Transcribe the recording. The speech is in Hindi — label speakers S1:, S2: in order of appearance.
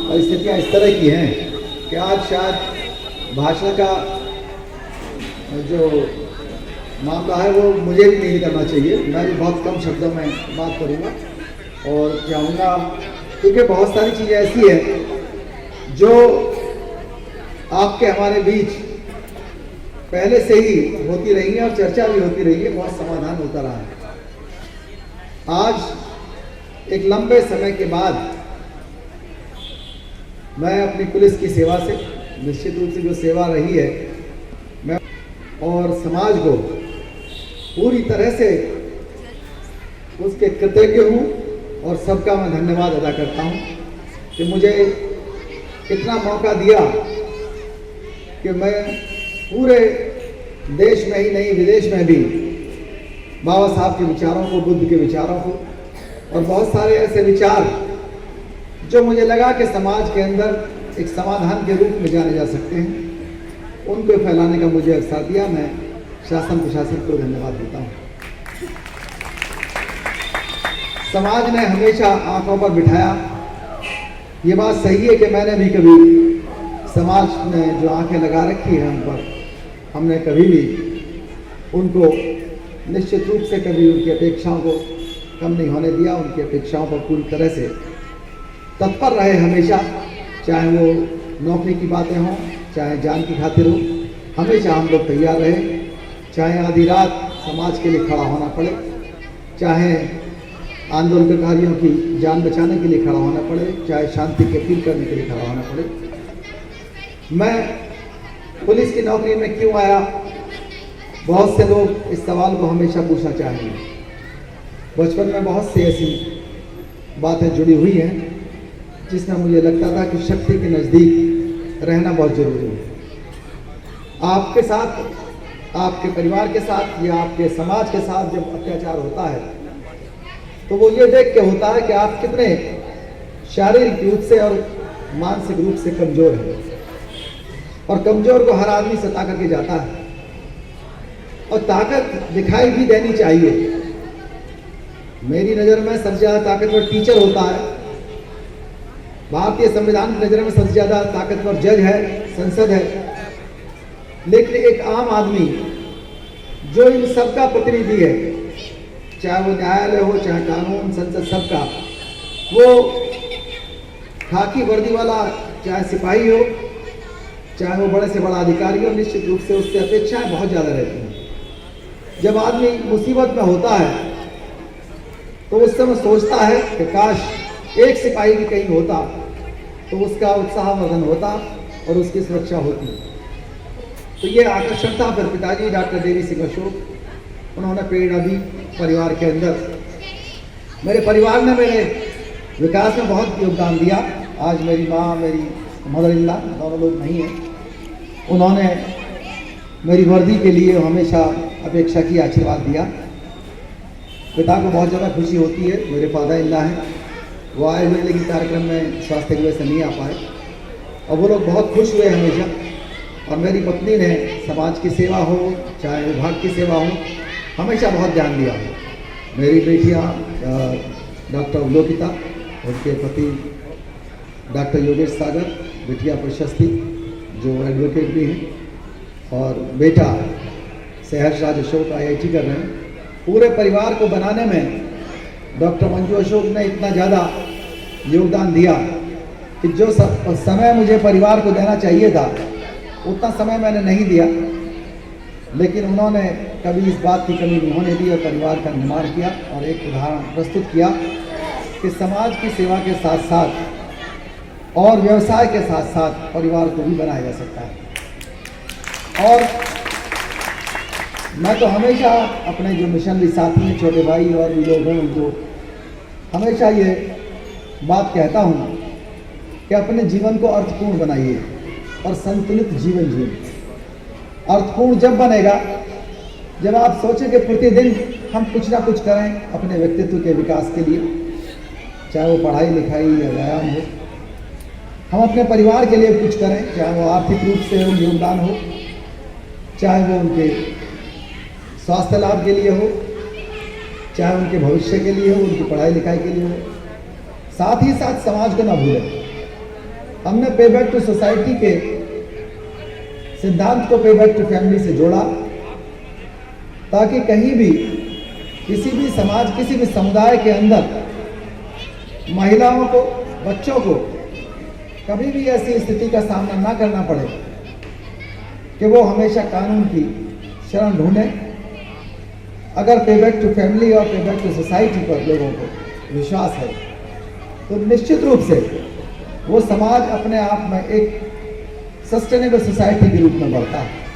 S1: परिस्थितियाँ इस तरह की हैं कि आज शायद भाषा का जो मामला है वो मुझे भी नहीं करना चाहिए। मैं भी बहुत कम शब्दों में बात करूँगा और चाहूँगा, क्योंकि बहुत सारी चीज़ें ऐसी हैं जो आपके हमारे बीच पहले से ही होती रही है और चर्चा भी होती रही है, बहुत समाधान होता रहा है। आज एक लंबे समय के बाद मैं अपनी पुलिस की सेवा से, निश्चित रूप से जो सेवा रही है, मैं और समाज को पूरी तरह से उसके कृतज्ञ हूँ और सबका मैं धन्यवाद अदा करता हूँ कि मुझे इतना मौका दिया कि मैं पूरे देश में ही नहीं विदेश में भी बाबा साहब के विचारों को, बुद्ध के विचारों को और बहुत सारे ऐसे विचार जो मुझे लगा कि समाज के अंदर एक समाधान के रूप में जाने जा सकते हैं, उनको फैलाने का मुझे अवसर दिया। मैं शासन प्रशासन को धन्यवाद देता हूँ। समाज ने हमेशा आंखों पर बिठाया। ये बात सही है कि मैंने भी कभी समाज ने जो आंखें लगा रखी है हम पर, हमने कभी भी उनको निश्चित रूप से कभी उनकी अपेक्षाओं को कम नहीं होने दिया। उनकी अपेक्षाओं पर पूरी तरह से तत्पर रहे हमेशा, चाहे वो नौकरी की बातें हों, चाहे जान की खातिर हो, हमेशा हम लोग तैयार रहे। चाहे आधी रात समाज के लिए खड़ा होना पड़े, चाहे आंदोलनकारियों की जान बचाने के लिए खड़ा होना पड़े, चाहे शांति की अपील करने के लिए खड़ा होना पड़े। मैं पुलिस की नौकरी में क्यों आया, बहुत से लोग इस सवाल को हमेशा पूछना चाहेंगे। बचपन में बहुत सी ऐसी बातें जुड़ी हुई हैं जिसमें मुझे लगता था कि शक्ति के नज़दीक रहना बहुत ज़रूरी है। आपके साथ, आपके परिवार के साथ या आपके समाज के साथ जब अत्याचार होता है तो वो ये देख के होता है कि आप कितने शारीरिक रूप से और मानसिक रूप से कमज़ोर हैं। और कमज़ोर को हर आदमी सता करके जाता है और ताकत दिखाई भी देनी चाहिए। मेरी नज़र में सबसे ज़्यादा ताकतवर टीचर होता है। भारतीय संविधान की नज़र में सबसे ज़्यादा ताकतवर जज है, संसद है। लेकिन एक आम आदमी जो इन सबका प्रतिनिधि है, चाहे वो न्यायालय हो, चाहे कानून, संसद, सबका, वो खाकी वर्दी वाला चाहे सिपाही हो, चाहे वो बड़े से बड़ा अधिकारी हो, निश्चित रूप से उससे अपेक्षाएं बहुत ज़्यादा रहती हैं। जब आदमी मुसीबत में होता है तो उस समय सोचता है कि काश एक सिपाही भी कहीं होता तो उसका उत्साहवर्धन होता और उसकी सुरक्षा होती। तो ये आकर्षण था। फिर पिताजी डॉक्टर देवी सिंह अशोक, उन्होंने प्रेरणा दी परिवार के अंदर। मेरे परिवार ने मेरे विकास में बहुत योगदान दिया। आज मेरी माँ, मेरी मदर इन लॉ, दोनों लोग नहीं हैं, उन्होंने मेरी वर्दी के लिए हमेशा अपेक्षा की, आशीर्वाद दिया। पिता को बहुत ज़्यादा खुशी होती है। मेरे फादर इन लॉ हैं, वो आए हुए लेकिन कार्यक्रम में स्वास्थ्य की वजह से नहीं आ पाए और वो लोग बहुत खुश हुए हमेशा। और मेरी पत्नी ने समाज की सेवा हो, चाहे विभाग की सेवा हो, हमेशा बहुत ध्यान दिया। मेरी बेटियाँ डॉक्टर अवलोकिता, उनके पति डॉक्टर योगेश सागर, बिटिया प्रशस्ति जो एडवोकेट भी हैं, और बेटा सहर्ष राज अशोक IIT कर रहे हैं। पूरे परिवार को बनाने में डॉक्टर मंजू अशोक ने इतना ज़्यादा योगदान दिया कि जो समय मुझे परिवार को देना चाहिए था उतना समय मैंने नहीं दिया, लेकिन उन्होंने कभी इस बात की कमी नहीं होने दी और परिवार का निर्माण किया और एक उदाहरण प्रस्तुत किया कि समाज की सेवा के साथ साथ और व्यवसाय के साथ साथ परिवार को भी बनाया जा सकता है। और मैं तो हमेशा अपने जो मिशनरी साथी हैं, छोटे भाई और भी लोग हैं, उनको हमेशा ये बात कहता हूँ कि अपने जीवन को अर्थपूर्ण बनाइए और संतुलित जीवन जिए। अर्थपूर्ण जब बनेगा जब आप सोचें कि प्रतिदिन हम कुछ ना कुछ करें अपने व्यक्तित्व के विकास के लिए, चाहे वो पढ़ाई लिखाई या व्यायाम हो। हम अपने परिवार के लिए कुछ करें, चाहे वो आर्थिक रूप से हो, योगदान हो, चाहे वो उनके स्वास्थ्य लाभ के लिए हो, चाहे उनके भविष्य के लिए हो, उनकी पढ़ाई लिखाई के लिए हो। साथ ही साथ समाज को ना भूलें। हमने पे बैक टू सोसाइटी के सिद्धांत को पे बैक टू फैमिली से जोड़ा, ताकि कहीं भी किसी भी समाज, किसी भी समुदाय के अंदर महिलाओं को, बच्चों को कभी भी ऐसी स्थिति का सामना ना करना पड़े कि वो हमेशा कानून की शरण ढूंढें। अगर पे बैक टू फैमिली और पे बैक टू सोसाइटी पर लोगों को विश्वास है तो निश्चित रूप से वो समाज अपने आप में एक सस्टेनेबल सोसाइटी के रूप में बढ़ता है।